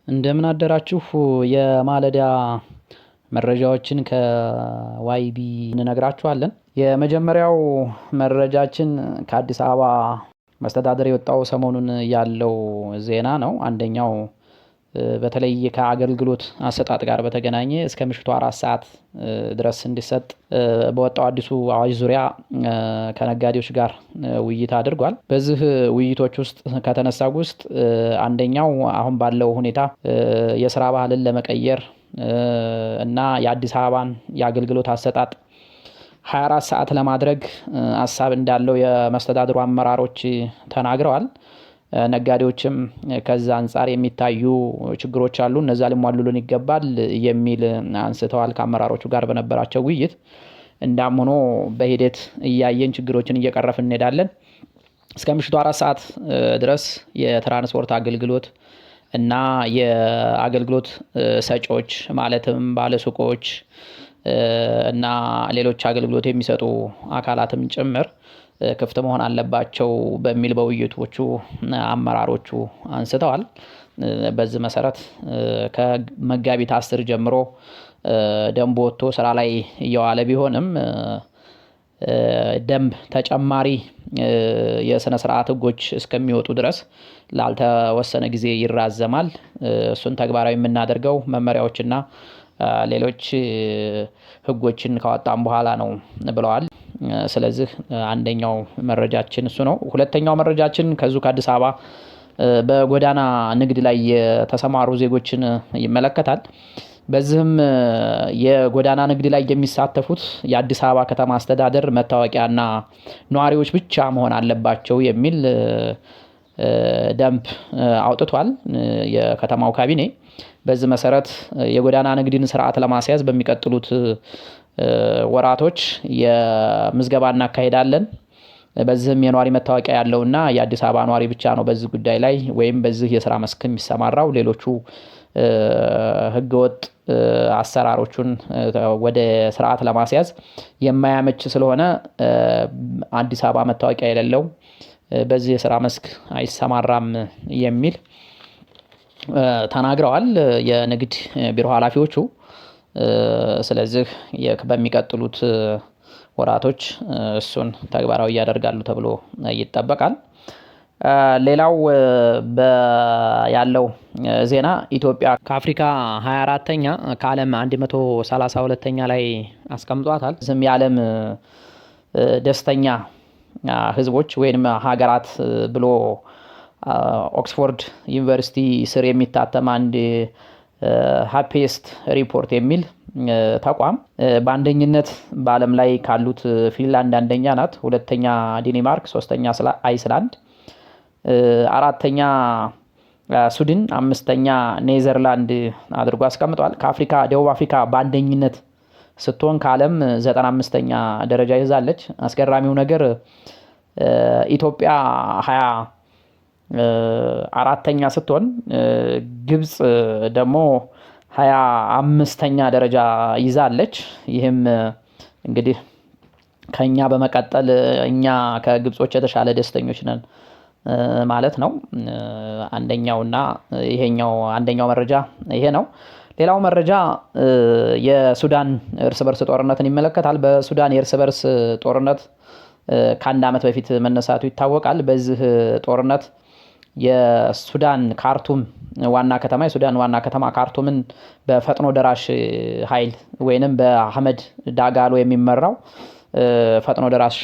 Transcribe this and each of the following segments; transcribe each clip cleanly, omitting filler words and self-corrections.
እንደምን አደራችሁ። የማለዳ መረጃዎችን ከዋይቢ እንነግራችኋለን። የመጀመሪያው መረጃችን ከአዲስ አበባ መስተዳድር የወጣው ሰሞኑን ያለው ዜና ነው። አንደኛው በተለይ ከአገልግሎት አሰጣጥ ጋር በተገናኘ እስከ ምሽቱ 4 ሰዓት ድረስ እንዲሰጥ በወጣው አዲሱ አዋጅ ዙሪያ ከነጋዴዎች ጋር ውይይት አድርጓል። በዚህ ውይይቶች ውስጥ ከተነሳው ውስጥ አንደኛው አሁን ባለው ሁኔታ የስራ ባህልን ለመቀየር እና የአዲስ አበባን የአገልግሎት አሰጣጥ 24 ሰዓት ለማድረግ ሐሳብ እንዳለው የመስተዳድሩ አመራሮች ተናግረዋል። ነጋዴዎችም ከዛ አንፃር የሚታዩ ችግሮች አሉ፣ እነዛ ሊሟሉልን ይገባል የሚል አንስተዋል ከአመራሮቹ ጋር በነበራቸው ውይይት። እንዳም ሆኖ በሂደት እያየን ችግሮችን እየቀረፍን እንሄዳለን። እስከ ምሽቱ 4 ሰዓት ድረስ የትራንስፖርት አገልግሎት እና የአገልግሎት ሰጪዎች ማለትም ባለሱቆች እና ሌሎች አገልግሎት የሚሰጡ አካላትም ጭምር ክፍት መሆን አለባቸው በሚል በውይይቶቹ አመራሮቹ አንስተዋል። በዚህ መሰረት ከመጋቢት 10 ጀምሮ ደንብ ወጥቶ ስራ ላይ እየዋለ ቢሆንም ደንብ ተጨማሪ የስነ ስርዓት ህጎች እስከሚወጡ ድረስ ላልተወሰነ ጊዜ ይራዘማል። እሱን ተግባራዊ የምናደርገው መመሪያዎችና ሌሎች ህጎችን ካወጣን በኋላ ነው ብለዋል። ስለዚህ አንደኛው መረጃችን እሱ ነው። ሁለተኛው መረጃችን ከዚሁ ከአዲስ አበባ በጎዳና ንግድ ላይ የተሰማሩ ዜጎችን ይመለከታል። በዚህም የጎዳና ንግድ ላይ የሚሳተፉት የአዲስ አበባ ከተማ አስተዳደር መታወቂያና ነዋሪዎች ብቻ መሆን አለባቸው የሚል ደንብ አውጥቷል የከተማው ካቢኔ። በዚህ መሰረት የጎዳና ንግድን ስርዓት ለማስያዝ በሚቀጥሉት ወራቶች የምዝገባ እናካሄዳለን። በዚህም የነዋሪ መታወቂያ ያለውና የአዲስ አበባ ነዋሪ ብቻ ነው በዚህ ጉዳይ ላይ ወይም በዚህ የስራ መስክ የሚሰማራው። ሌሎቹ ህገወጥ አሰራሮቹን ወደ ስርዓት ለማስያዝ የማያመች ስለሆነ አዲስ አበባ መታወቂያ የሌለው በዚህ የስራ መስክ አይሰማራም የሚል ተናግረዋል የንግድ ቢሮ ኃላፊዎቹ። ስለዚህ በሚቀጥሉት ወራቶች እሱን ተግባራዊ ያደርጋሉ ተብሎ ይጠበቃል። ሌላው ያለው ዜና ኢትዮጵያ ከአፍሪካ 24ኛ ከዓለም 132ኛ ላይ አስቀምጧታል። ዝም የዓለም ደስተኛ ህዝቦች ወይንም ሀገራት ብሎ ኦክስፎርድ ዩኒቨርሲቲ ስር የሚታተም አንድ ሃፒስት ሪፖርት የሚል ተቋም በአንደኝነት በዓለም ላይ ካሉት ፊንላንድ አንደኛ ናት፣ ሁለተኛ ዴንማርክ፣ ሶስተኛ አይስላንድ፣ አራተኛ ስዊድን፣ አምስተኛ ኔዘርላንድ አድርጎ አስቀምጧል። ከአፍሪካ ደቡብ አፍሪካ በአንደኝነት ስትሆን ከዓለም 95ኛ ደረጃ ይዛለች። አስገራሚው ነገር ኢትዮጵያ 24ኛ ስትሆን ግብጽ ደግሞ 25ኛ ደረጃ ይዛለች። ይህም እንግዲህ ከኛ በመቀጠል እኛ ከግብጾች የተሻለ ደስተኞች ነን ማለት ነው። አንደኛው መረጃ ይሄ ነው። ሌላው መረጃ የሱዳን እርስ በርስ ጦርነትን ይመለከታል። በሱዳን የእርስ በርስ ጦርነት ከአንድ ዓመት በፊት መነሳቱ ይታወቃል። በዚህ ጦርነት የሱዳን ዋና ከተማ ካርቱምን በፈጥኖ ደራሽ ኃይል ወይንም በአህመድ ዳጋሎ የሚመራው ፈጥኖ ደራሽ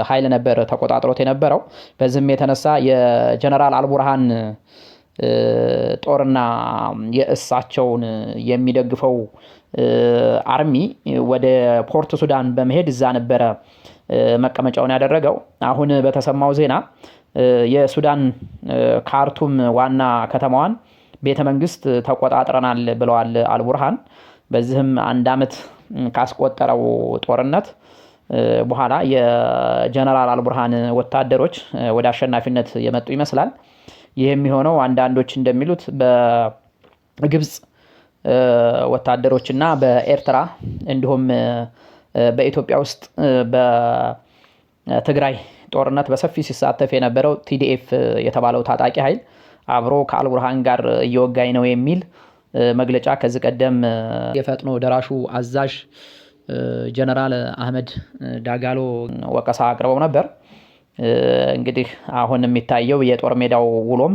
ኃይል ነበር ተቆጣጥሮት የነበረው። በዚህም የተነሳ የጀነራል አልቡርሃን ጦርና የእሳቸውን የሚደግፈው አርሚ ወደ ፖርት ሱዳን በመሄድ እዛ ነበረ መቀመጫውን ያደረገው። አሁን በተሰማው ዜና የሱዳን ካርቱም ዋና ከተማዋን ቤተ መንግስት ተቆጣጥረናል ብለዋል አልቡርሃን። በዚህም አንድ ዓመት ካስቆጠረው ጦርነት በኋላ የጀነራል አልቡርሃን ወታደሮች ወደ አሸናፊነት የመጡ ይመስላል። ይህ የሚሆነው አንዳንዶች እንደሚሉት በግብጽ ወታደሮችና በኤርትራ እንዲሁም በኢትዮጵያ ውስጥ በትግራይ ጦርነት በሰፊ ሲሳተፍ የነበረው ቲዲኤፍ የተባለው ታጣቂ ኃይል አብሮ ከአልቡርሃን ጋር እየወጋኝ ነው የሚል መግለጫ ከዚህ ቀደም የፈጥኖ ደራሹ አዛዥ ጀነራል አህመድ ዳጋሎ ወቀሳ አቅርበው ነበር። እንግዲህ አሁን የሚታየው የጦር ሜዳው ውሎም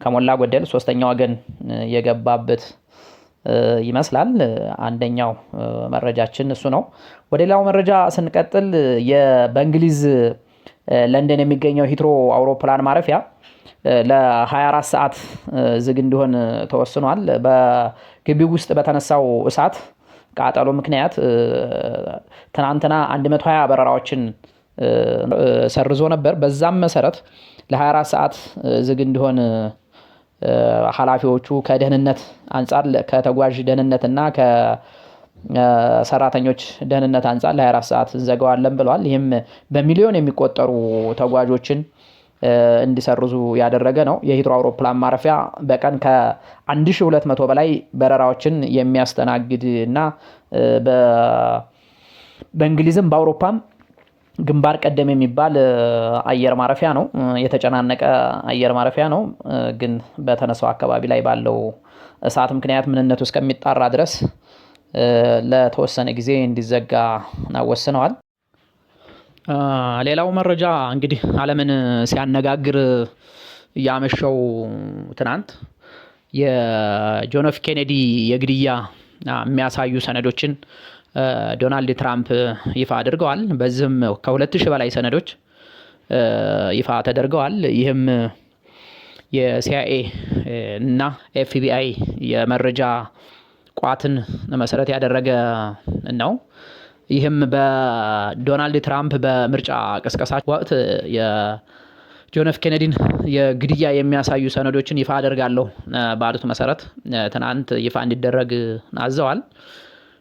ከሞላ ጎደል ሶስተኛ ወገን የገባበት ይመስላል። አንደኛው መረጃችን እሱ ነው። ወደ ሌላው መረጃ ስንቀጥል በእንግሊዝ ለንደን የሚገኘው ሂትሮ አውሮፕላን ማረፊያ ለ24 ሰዓት ዝግ እንዲሆን ተወስኗል። በግቢው ውስጥ በተነሳው እሳት ቃጠሎ ምክንያት ትናንትና 120 በረራዎችን ሰርዞ ነበር። በዛም መሰረት ለ24 ሰዓት ዝግ እንዲሆን ኃላፊዎቹ ከደህንነት አንጻር ከተጓዥ ደህንነትና ከሰራተኞች ደህንነት አንጻር ለ24 ሰዓት እንዘጋዋለን ብለዋል። ይህም በሚሊዮን የሚቆጠሩ ተጓዦችን እንዲሰርዙ ያደረገ ነው። የሂትሮ አውሮፕላን ማረፊያ በቀን ከ1200 በላይ በረራዎችን የሚያስተናግድ እና በእንግሊዝም በአውሮፓም ግንባር ቀደም የሚባል አየር ማረፊያ ነው። የተጨናነቀ አየር ማረፊያ ነው። ግን በተነሳው አካባቢ ላይ ባለው እሳት ምክንያት ምንነቱ እስከሚጣራ ድረስ ለተወሰነ ጊዜ እንዲዘጋ ወስነዋል። ሌላው መረጃ እንግዲህ ዓለምን ሲያነጋግር ያመሸው ትናንት የጆን ኤፍ ኬኔዲ የግድያ የሚያሳዩ ሰነዶችን ዶናልድ ትራምፕ ይፋ አድርገዋል። በዚህም ከ2000 በላይ ሰነዶች ይፋ ተደርገዋል። ይህም የሲአይኤ እና ኤፍቢአይ የመረጃ ቋትን መሰረት ያደረገ ነው። ይህም በዶናልድ ትራምፕ በምርጫ ቅስቀሳ ወቅት የጆን ኤፍ ኬኔዲን የግድያ የሚያሳዩ ሰነዶችን ይፋ አደርጋለሁ ባሉት መሰረት ትናንት ይፋ እንዲደረግ አዘዋል።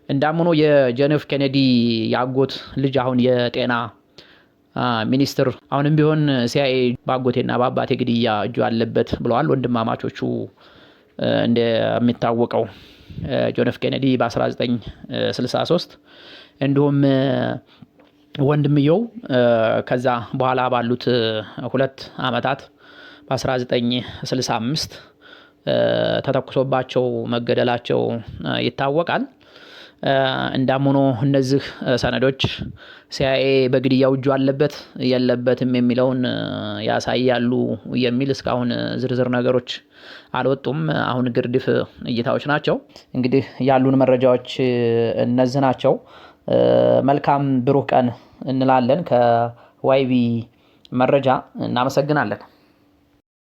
እንዳም ሆኖ የጆን ኤፍ ኬኔዲ ያጎት ልጅ አሁን የጤና ሚኒስትር አሁንም ቢሆን ሲአይኤ ባጎቴና በአባቴ ግድያ እጁ አለበት ብለዋል። ወንድማማቾቹ እንደሚታወቀው ጆን ኤፍ ኬኔዲ በ1963 እንዲሁም ወንድምየው ከዛ በኋላ ባሉት 2 ዓመታት በ1965 ተተኩሶባቸው መገደላቸው ይታወቃል። እንዳም ሆኖ እነዚህ ሰነዶች ሲአይኤ በግድያው እጁ አለበት የለበትም የሚለውን ያሳያሉ የሚል እስካሁን ዝርዝር ነገሮች አልወጡም። አሁን ግርድፍ እይታዎች ናቸው። እንግዲህ ያሉን መረጃዎች እነዚህ ናቸው። መልካም ብሩህ ቀን እንላለን። ከዋይቢ መረጃ እናመሰግናለን።